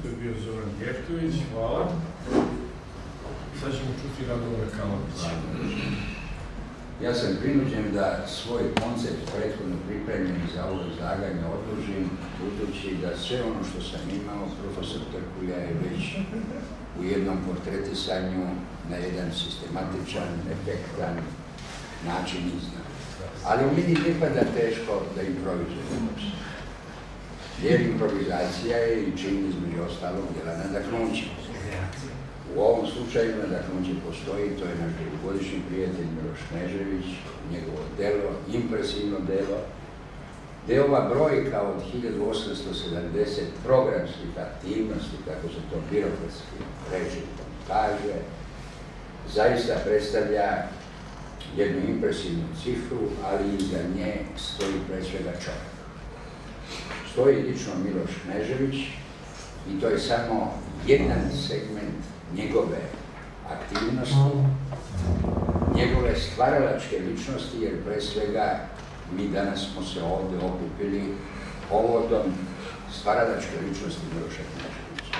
to je bio Zoran Jeftović, hvala. Sad ćemo čuti Radovana Kalabića. Ja sam prinuđen da svoj koncept prethodno pripremljen za ovo izlaganje odložim, budući da sve ono što sam imao, profesor Trkulja je već u jednom portretisanju na jedan sistematičan, efektan način iznao. Ali u meni ne pada teško da improvizujem. Jer improvizacija je i čin između ostalog djela nadahnuća. U ovom slučaju nadahnuće postoji, to je naš dugogodišnji prijatelj Miloš Knežević, njegovo delo, impresivno delo, gdje je ova brojka od 1870 programskih aktivnosti, kako se to birokratski rečnikom kaže, zaista predstavlja jednu impresivnu cifru, ali iza nje stoji pre svega čovjek. Stoji lično Miloš Knežević i to je samo jedan segment njegove aktivnosti, njegove stvaralačke ličnosti, jer pre svega mi danas smo se ovdje okupili povodom stvaralačke ličnosti Miloša Kneževića.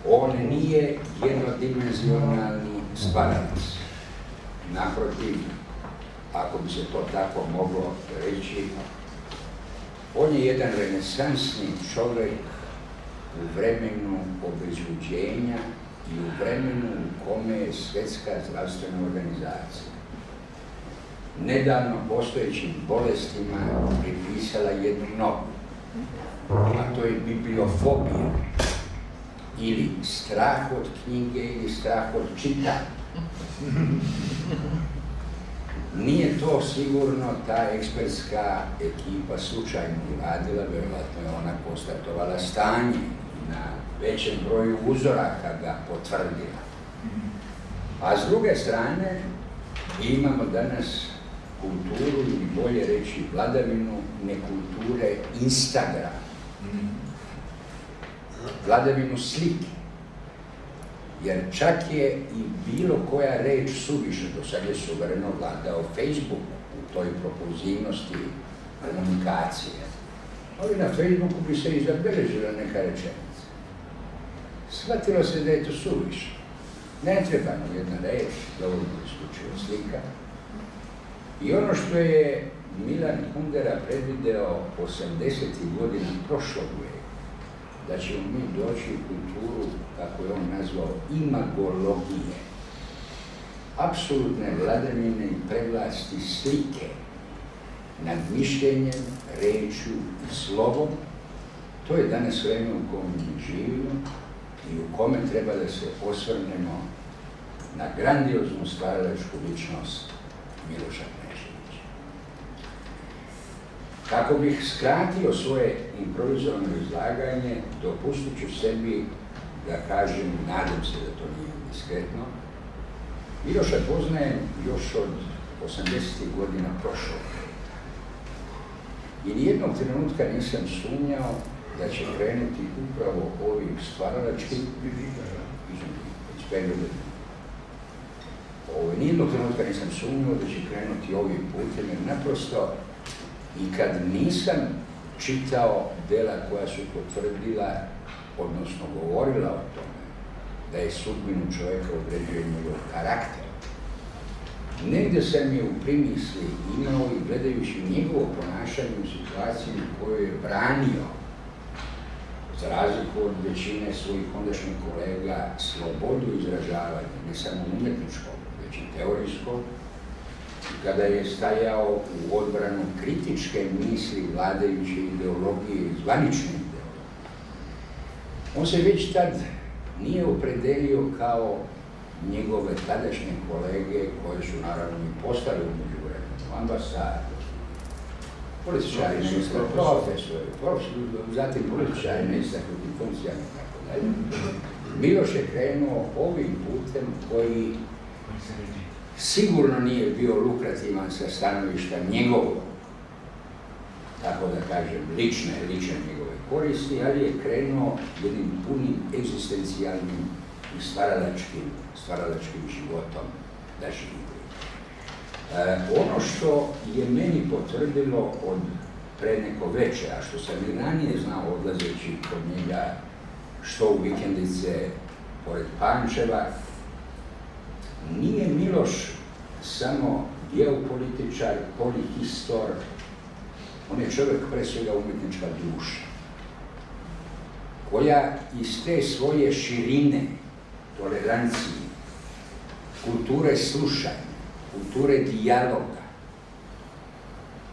On nije jednodimenzionalni stvaralac. Naprotiv, ako bi se to tako moglo reći, on je jedan renesansni čovjek u vremenu obezluđenja i u vremenu u kome je Svjetska zdravstvena organizacija nedavno postojećim bolestima pripisala jednu novu, a to je bibliofobija ili strah od knjige ili strah od čitanja. Nije to sigurno ta ekspertska ekipa slučajno radila, vjerovatno je ona konstatovala stanje na većem broju uzoraka ga potvrdila. A s druge strane imamo danas kulturu, ili bolje reći vladavinu nekulture Instagrama, vladavinu slike. Jer čak je i bilo koja reč suviše, do sad je suvereno vladao Facebook u toj propulzivnosti komunikacije. Ali na Facebooku bi se i zabeležila neka rečenica. Shvatilo se da je to suviše. Ne treba nam jedna reč, dovoljno isključivo slika. I ono što je Milan Kundera predvideo 80. godina prošlog vijeka, da ćemo mi doći u kulturu, kako je on nazvao, imagologije, apsolutne vladavine i prevlasti slike nad mišljenjem, rečju i slovom. To je danas vreme u kojem mi živimo i u kome treba da se osvrnemo na grandioznu stvaralačku ličnost Miloša Kneževića. Kako bih skratio svoje improvizovano izlaganje, dopustit ću sebi da kažem, nadam se da to nije diskretno, Miloša poznajem još od 80. godina prošlog. I nijednog trenutka nisam sumnjao da će krenuti upravo ovim stvaralačkim nijednog trenutka nisam sumnjao da će krenuti ovim putem, jer naprosto i kad nisam čitao dela koja su potvrdila, odnosno govorila o tome, da je sudbinu čovjeka određuje njegov karakter, negdje sam je u primisli imao i gledajući njegovo ponašanje u situaciji u kojoj je branio, za razliku od većine svojih ondašnjih kolega, slobodu izražavanja, ne samo umjetničkog, već i teorijskog, kada je stajao u odbranu kritičke misli vladajuće ideologije i zvanične ideologije. On se već tad nije opredelio kao njegove tadašnje kolege, koje su naravno i postali u međuvremenu, ambasador, političari, profesori, zatim političari neistaknutim funkcijama i tako dalje. Miloš je krenuo ovim putem koji sigurno nije bio lukrativan sa stanovišta njegovog, tako da kažem, lične njegove koristi, ali je krenuo jednim punim egzistencijalnim i stvaralačkim životom da živi. Ono što je meni potvrdilo od pre neko veče, a što sam i ranije znao odlazeći kod njega što u vikendice pored Pančeva, nije Miloš samo geopolitičar, polihistor, on je čovjek pre svega umjetnička duša, koja iz te svoje širine, tolerancije, kulture slušanja, kulture dijaloga,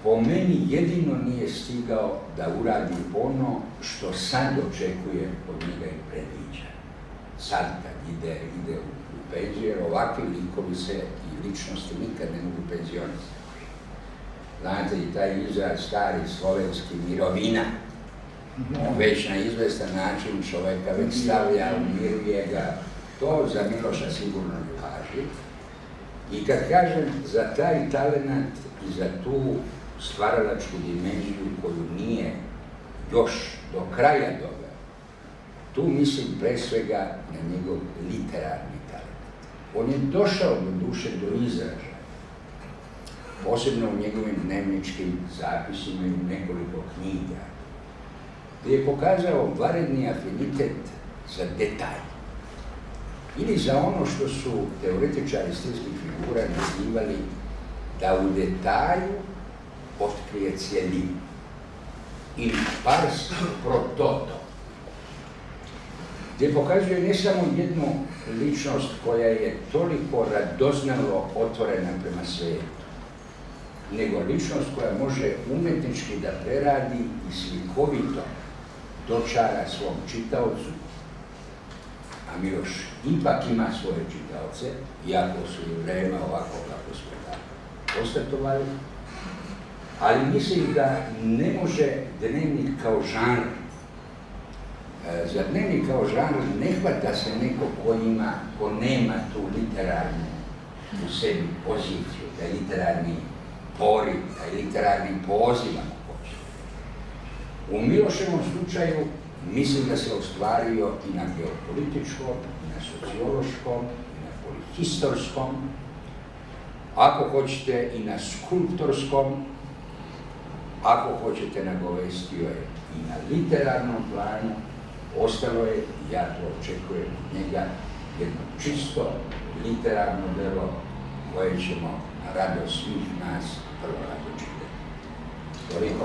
po meni jedino nije stigao da uradi ono što sad očekuje od njega i predviđa. Sad kad ide u penziju, jer ovakvi likovi se i ličnosti nikad ne mogu penzionisati. Znate, i taj izraz stari slovenski mirovina, on već na izvestan način čoveka već stavlja, umiruje ga, to za Miloša sigurno ne važi. I kad kažem za taj talent i za tu stvaralačku dimenziju koju nije još do kraja doveo, tu mislim pre svega na njegov literarni talent. On je došao do duše do izražaja, posebno u njegovim dnevničkim zapisima i u nekoliko knjiga, gdje je pokazao vanredni afinitet za detalj ili za ono što su teoretičari stilskih figura nazivali da u detalju otkrije cjelinu ili pars pro toto, gdje pokazuje ne samo jednu ličnost koja je toliko radoznalo otvorena prema svijetu, nego ličnost koja može umjetnički da preradi i slikovito dočara svom čitaocu, a Miloš ipak ima svoje čitaoce, iako su i vreme ovako kako smo da konstatovali, ali mislim da ne može dnevnik kao žanr. Za dnevnik kao žanr ne hvata se neko ko nema tu literarnu u sebi poziciju, taj literarni poriv, taj literarni poziv, ako hoće. U Miloševom slučaju mislim da se ostvario i na geopolitičkom, i na sociološkom, i na polihistorskom, ako hoćete i na skulptorskom, ako hoćete nagovestio je i na literarnom planu. Ostalo je, i ja to očekujem od njega, jedno čisto literarno delo koje ćemo na radost svih nas prvo nadočitati. Toliko.